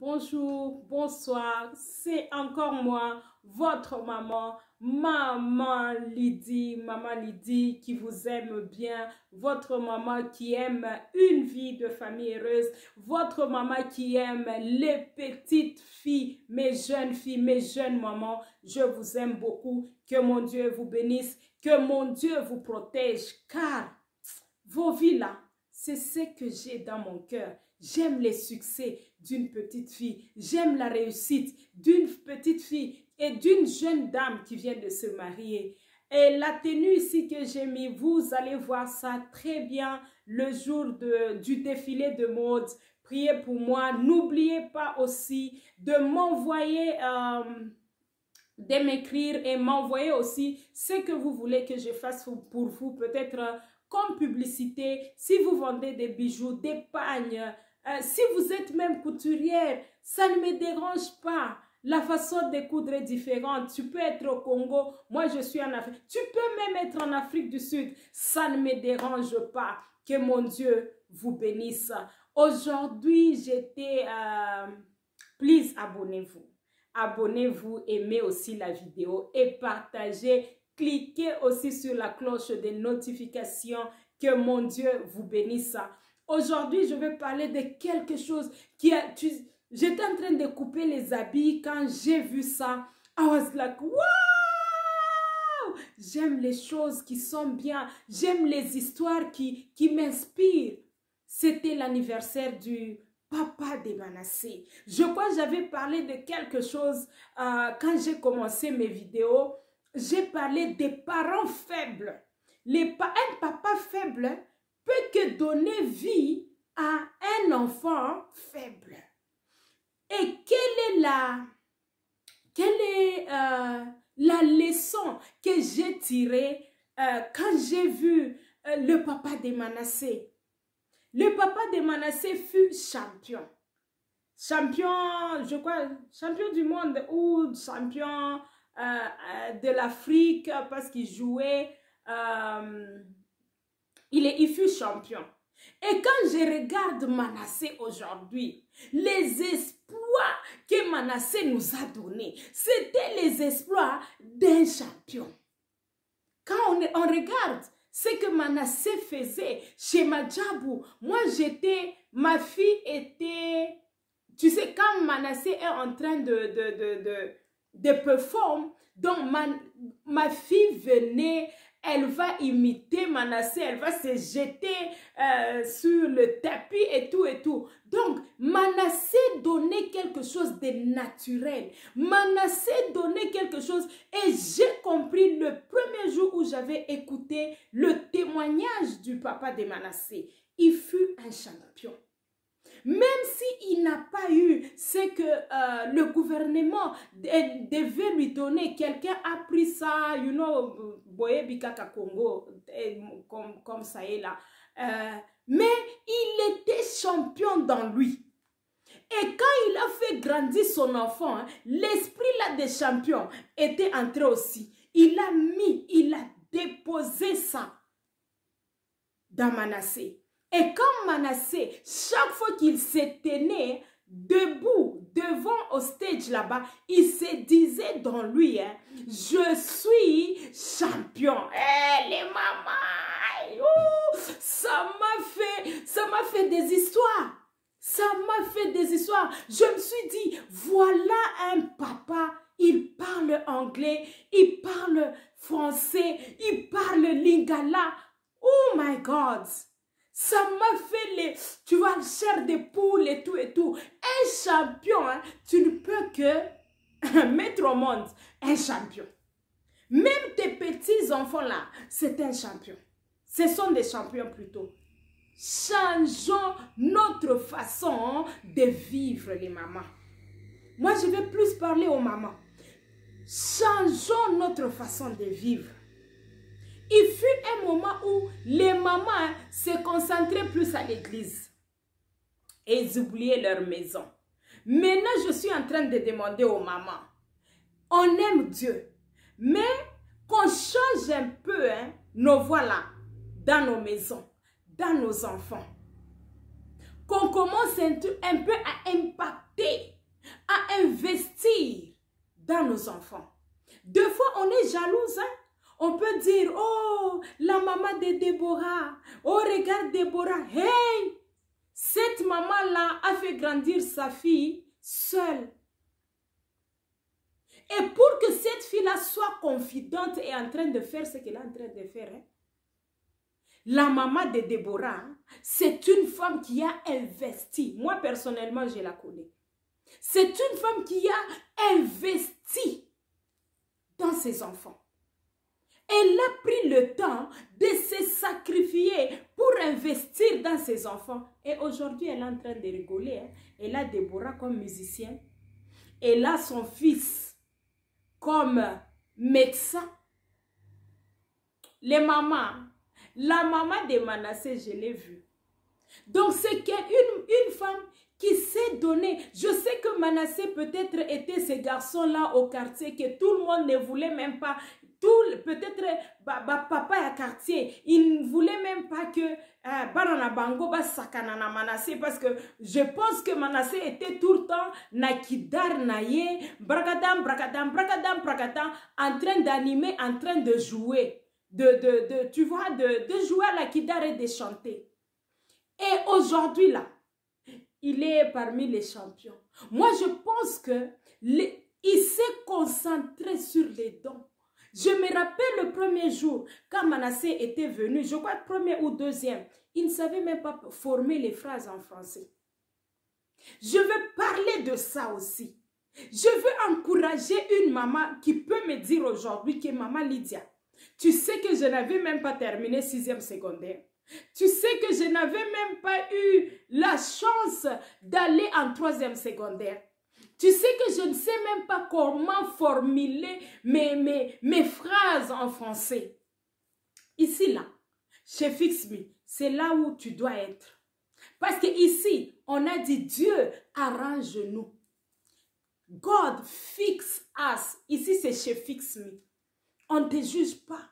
bonjour, bonsoir, c'est encore moi, votre maman, Maman Lydie qui vous aime bien, votre maman qui aime une vie de famille heureuse, votre maman qui aime les petites filles, mes jeunes mamans, je vous aime beaucoup, que mon Dieu vous bénisse, que mon Dieu vous protège, car vos vies là, c'est ce que j'ai dans mon cœur. J'aime les succès d'une petite fille. J'aime la réussite d'une petite fille et d'une jeune dame qui vient de se marier. Et la tenue ici que j'ai mis, vous allez voir ça très bien le jour du défilé de mode. Priez pour moi. N'oubliez pas aussi de m'envoyer, de m'écrire et m'envoyer aussi ce que vous voulez que je fasse pour vous. Peut-être comme publicité, si vous vendez des bijoux, des pagnes, si vous êtes même couturière, ça ne me dérange pas. La façon de coudre est différente. Tu peux être au Congo, moi je suis en Afrique. Tu peux même être en Afrique du Sud. Ça ne me dérange pas. Que mon Dieu vous bénisse. Aujourd'hui, j'étais... please, abonnez-vous. Abonnez-vous, aimez aussi la vidéo et partagez. Cliquez aussi sur la cloche des notifications. Que mon Dieu vous bénisse. Aujourd'hui, je vais parler de quelque chose qui a... J'étais en train de couper les habits quand j'ai vu ça. I was like, wow! J'aime les choses qui sont bien. J'aime les histoires qui m'inspirent. C'était l'anniversaire du papa de Manasseh. Je crois que j'avais parlé de quelque chose quand j'ai commencé mes vidéos. J'ai parlé des parents faibles. Un papa faible peut que donner vie à un enfant faible. Et quelle est la leçon que j'ai tirée quand j'ai vu le papa de Manasseh? Le papa de Manasseh fut champion. Champion, je crois, champion du monde ou champion de l'Afrique parce qu'il jouait, il fut champion. Et quand je regarde Manasseh aujourd'hui, les exploits que Manasseh nous a donnés, c'était les exploits d'un champion. Quand on regarde ce que Manasseh faisait chez Madjabou, ma fille était, tu sais, quand Manasseh est en train de performer, donc ma fille venait, elle va imiter Manasseh, elle va se jeter sur le tapis et tout et tout. Donc, Manasseh donnait quelque chose de naturel. Manasseh donnait quelque chose et j'ai compris le premier jour où j'avais écouté le témoignage du papa de Manasseh. Il fut un champion. Même s'il n'a pas eu ce que le gouvernement devait lui donner, quelqu'un a pris ça, you know, Boye Bikaka Congo, comme ça est là. Mais il était champion dans lui. Et quand il a fait grandir son enfant, hein, l'esprit là des champions était entré aussi. Il a déposé ça dans Manasseh. Et comme Manasseh, chaque fois qu'il se tenait debout devant au stage là-bas, il se disait dans lui, hein, je suis champion. Les mamans, ça m'a fait des histoires. Ça m'a fait des histoires. Je me suis dit, voilà un papa, il parle anglais, il parle français, il parle lingala. Oh my God! Ça m'a fait tu vois, chair de poule et tout et tout. Un champion, hein, tu ne peux que mettre au monde un champion. Même tes petits enfants là, c'est un champion. Ce sont des champions plutôt. Changeons notre façon de vivre les mamans. Moi, je vais plus parler aux mamans. Changeons notre façon de vivre. Il fut un moment où les mamans se concentraient plus à l'église. Et ils oubliaient leur maison. Maintenant, je suis en train de demander aux mamans. On aime Dieu. Mais qu'on change un peu nos voix là, dans nos maisons, dans nos enfants. Qu'on commence un peu à impacter nos enfants. Deux fois, on est jalouse, hein? On peut dire, oh, la maman de Déborah, oh, regarde Déborah, hey, cette maman-là a fait grandir sa fille seule. Et pour que cette fille-là soit confidente et en train de faire ce qu'elle est en train de faire, hein, la maman de Déborah, c'est une femme qui a investi. Moi, personnellement, je la connais. C'est une femme qui a investi dans ses enfants. Elle a pris le temps de se sacrifier pour investir dans ses enfants. Et aujourd'hui, elle est en train de rigoler. Hein. Elle a Déborah comme musicien. Elle a son fils comme médecin. Les mamans, la maman de Manassé, je l'ai vue. Donc, c'est une femme qui s'est donnée. Je sais que Manassé peut-être était ce garçon-là au quartier que tout le monde ne voulait même pas. Peut-être papa à quartier, il ne voulait même pas que Barana Bango ba sakanana Manassé parce que je pense que Manassé était tout le temps nakidar naye, bragadam, bragadam, bragadam, bragadam, en train d'animer, en train de jouer, tu vois, de jouer à la kidar et de chanter. Et aujourd'hui là, il est parmi les champions. Moi je pense que il s'est concentré sur les dons. Je me rappelle le premier jour, quand Manassé était venu, je crois premier ou deuxième, il ne savait même pas former les phrases en français. Je veux parler de ça aussi. Je veux encourager une maman qui peut me dire aujourd'hui que maman Lydia, tu sais que je n'avais même pas terminé 6e secondaire. Tu sais que je n'avais même pas eu la chance d'aller en 3e secondaire. Tu sais que je ne sais même pas comment formuler mes phrases en français. Ici, là, chez Fix Me, c'est là où tu dois être. Parce que ici, on a dit Dieu arrange-nous. God fix us. Ici, c'est chez Fix Me. On ne te juge pas.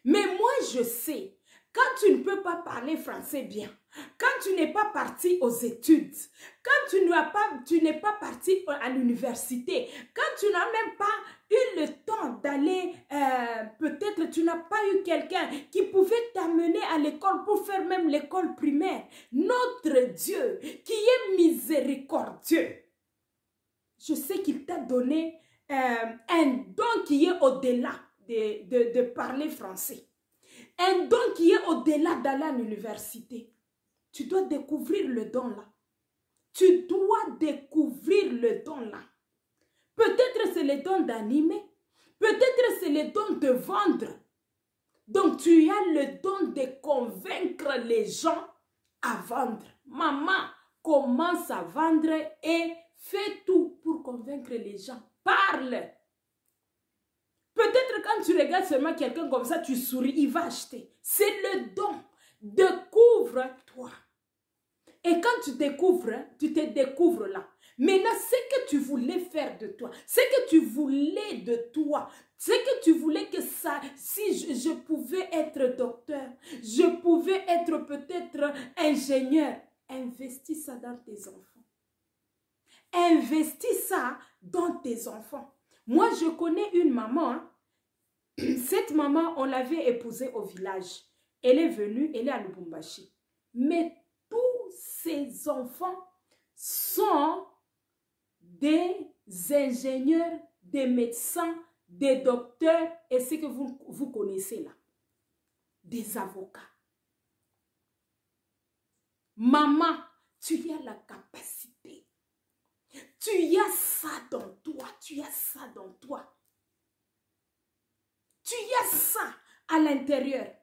Mais moi, je sais, quand tu ne peux pas parler français bien, quand tu n'es pas parti aux études, quand tu n'es pas parti à l'université, quand tu n'as même pas eu le temps d'aller, peut-être tu n'as pas eu quelqu'un qui pouvait t'amener à l'école pour faire même l'école primaire. Notre Dieu, qui est miséricordieux, je sais qu'il t'a donné un don qui est au-delà de parler français. Un don qui est au-delà d'aller à l'université. Tu dois découvrir le don là. Tu dois découvrir le don là. Peut-être c'est le don d'animer. Peut-être c'est le don de vendre. Donc tu as le don de convaincre les gens à vendre. Maman, commence à vendre et fais tout pour convaincre les gens. Parle. Peut-être quand tu regardes seulement quelqu'un comme ça, tu souris, il va acheter. C'est le don. Découvre-toi. Et quand tu découvres, tu te découvres là. Maintenant, ce que tu voulais faire de toi, ce que tu voulais de toi, ce que tu voulais que ça, si je pouvais être docteur, je pouvais être peut-être ingénieur, investis ça dans tes enfants. Investis ça dans tes enfants. Moi, je connais une maman. Hein. Cette maman, on l'avait épousée au village. Elle est venue, elle est à Lubumbashi. Mais tous ses enfants sont des ingénieurs, des médecins, des docteurs et ce que vous connaissez là. Des avocats. Maman, tu as la capacité. Tu as ça dans toi. Tu as ça dans toi. Tu as ça à l'intérieur.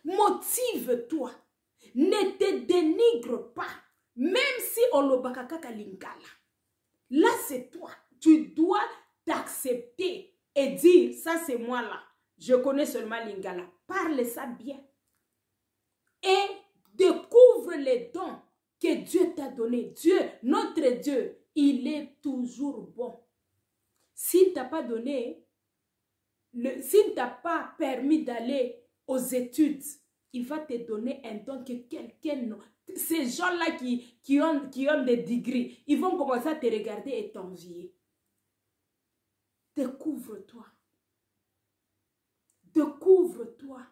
Motive-toi. Ne te dénigre pas. Même si on le bakakaka lingala. Là, c'est toi. Tu dois t'accepter et dire, ça c'est moi là. Je connais seulement lingala. Parle ça bien. Et découvre les dons que Dieu t'a donnés. Dieu, notre Dieu, il est toujours bon. S'il ne t'a pas donné, s'il ne t'a pas permis d'aller aux études, il va te donner un don que quelqu'un ces gens-là qui ont des degrés, ils vont commencer à te regarder et t'envier. Découvre-toi. Découvre-toi.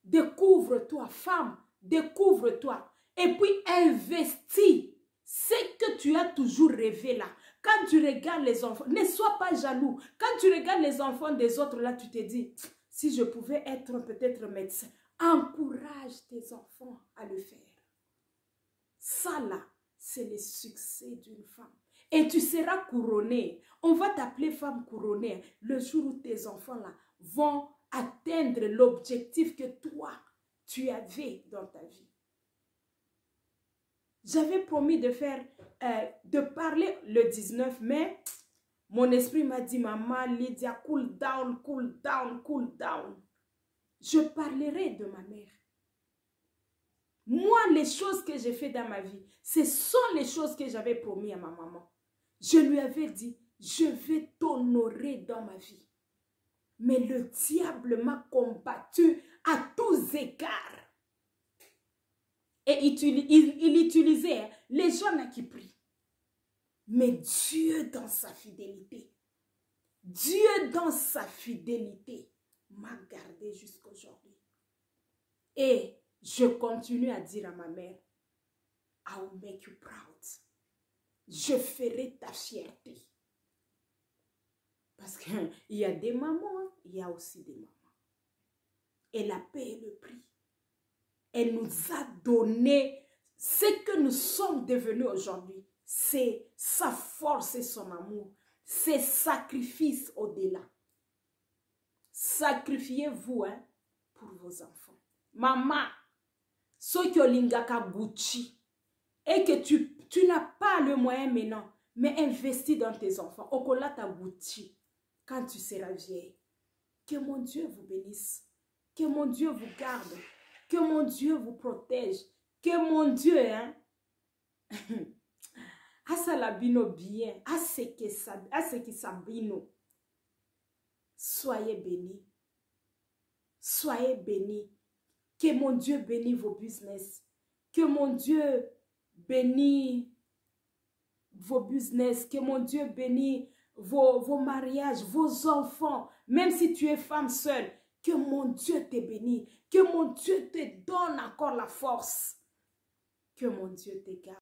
Découvre-toi, femme. Découvre-toi. Et puis investis ce que tu as toujours rêvé là. Quand tu regardes les enfants, ne sois pas jaloux. Quand tu regardes les enfants des autres là, tu te dis, si je pouvais être peut-être médecin. Encourage tes enfants à le faire. Ça là, c'est le succès d'une femme. Et tu seras couronnée. On va t'appeler femme couronnée le jour où tes enfants là vont atteindre l'objectif que toi, tu avais dans ta vie. J'avais promis de parler le 19 mai. Mon esprit m'a dit, maman, Lydia, cool down, cool down, cool down. Je parlerai de ma mère. Moi, les choses que j'ai fait dans ma vie, ce sont les choses que j'avais promis à ma maman. Je lui avais dit, je vais t'honorer dans ma vie. Mais le diable m'a combattu à tous égards. Et il utilisait les gens qui prient. Mais Dieu dans sa fidélité, Dieu dans sa fidélité m'a gardé jusqu'à aujourd'hui. Et je continue à dire à ma mère, I will make you proud. Je ferai ta fierté. Parce qu'il y a des mamans, il y a aussi des mamans. Elle a payé le prix. Elle nous a donné ce que nous sommes devenus aujourd'hui. C'est sa force et son amour. C'est sacrifice au-delà. Sacrifiez-vous pour vos enfants. Maman, ceux qui ont l'ingaka Gucci et que tu n'as pas le moyen maintenant, mais investis dans tes enfants. Okola ta Gucci quand tu seras vieille. Que mon Dieu vous bénisse. Que mon Dieu vous garde. Que mon Dieu vous protège. Que mon Dieu, asalabino bien, asekisabino. Soyez bénis. Soyez bénis. Que mon Dieu bénisse vos business. Que mon Dieu bénisse vos business. Que mon Dieu bénisse vos mariages, vos enfants. Même si tu es femme seule, que mon Dieu te bénisse. Que mon Dieu te donne encore la force. Que mon Dieu te garde.